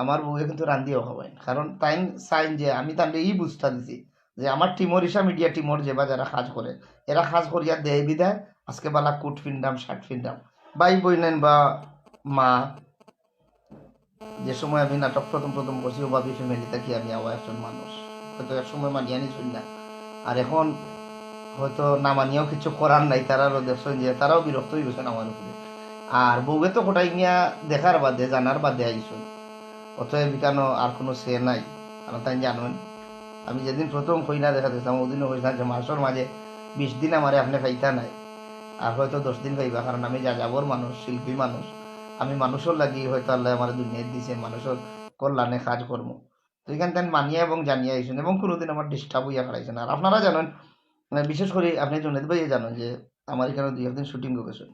আমার বউয়ে কিন্তু রান্ধিও খাওয়াই, কারণ তাই চাইন যে আমি তাহলে এই বুঝটা দিছি যে আমার টিমর ইসা মিডিয়া টিমর যে বা যারা কাজ করে এরা কাজ করিয়া দেয় বিদায় আজকে বালা কোট ফিন্ডাম শার্ট ফিন্ডাম ভাই বইনেন বা মা। যে সময় আমি নাটক প্রথম প্রথম করছি ওভাবি ফ্যামিলি থাকি আমি আবার একজন মানুষ, হয়তো এক সময় মানিয়ে নিছুন না, আর এখন হয়তো না মানিয়েও কিছু করার নাই, তারারও দেখছেন যে তারাও বিরক্ত হয়ে গেছেন আমার উপরে। আর বউয়ে তো কোটাই নিয়া দেখার বাদে জানার বাদে আইসুন, অতএব কেন আর কোনো সে নাই। কারণ তাই জানেন আমি যেদিন প্রথম কইনা দেখা দিয়েছিলাম ওদিনও কইছিলাম যে মাসের মাঝে 20 দিন আমারে আপনি পাইতা নাই, আর হয়তো 10 দিন পাইবা, কারণ আমি যা যাবর মানুষ, শিল্পী মানুষ, আমি মানুষের লাগি হয়তো আল্লাহ আমার দুনিয়ায় দিছে, মানুষের কল্যাণে কাজ কর্ম। তো এখান থেকে মানিয়া এবং জানিয়ে আইসেন এবং কোনোদিন আমার ডিস্টার্ব হইয়া খাড়াইছেন। আর আপনারা জানেন, মানে বিশেষ করে আপনি জুনেদ ভাই জানেন যে আমার এখানে 2 একদিন শুটিং গেছে,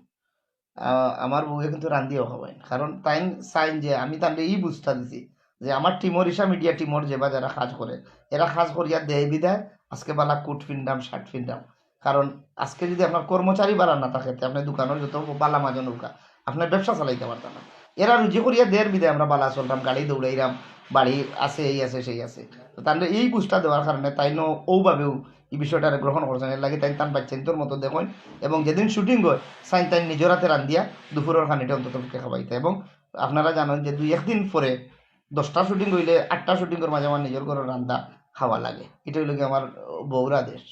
আমার বউয়ে কিন্তু রান্ধিও খাওয়াই, কারণ তাই চাইন যে আমি তাহলে এই বুঝটা দিছি যে আমার টিমর ইসা মিডিয়া টিমর যে বা যারা কাজ করে এরা কাজ করিয়া দেয় বিদায় আজকে বালা কোট ফিন্ডাম শার্ট ফিন্ডাম। কারণ আজকে যদি আপনার কর্মচারী বাড়ান না থাকে আপনার দোকানের যত বালা মাজন উল্কা আপনার ব্যবসা চালাইতে পারতাম না। এরা রুজি করিয়া দেড় বিদায় আমরা বালা চলতাম, গাড়ি দৌড়াইরাম, বাড়ি আছে এই আছে সেই আছে। তো তাহলে এই বুঝটা দেওয়ার কারণে তাই ওভাবেও এই বিষয়টা গ্রহণ করছেন, এর লাগে তাই তান বাচ্চেন তোর মতো দেখেন। এবং যেদিন শুটিং হয় সাইন তাই নিজের হাতে রান্ধিয়া দুপুরের খানিটা অন্তত পক্ষে খাওয়াইতে। এবং আপনারা জানেন যে 2 একদিন পরে 10টা শুটিং হইলে 8টা শুটিংয়ের মাঝে আমার নিজের ঘরে রান্না খাওয়া লাগে, এটা হইল কি আমার বউর আদেশ।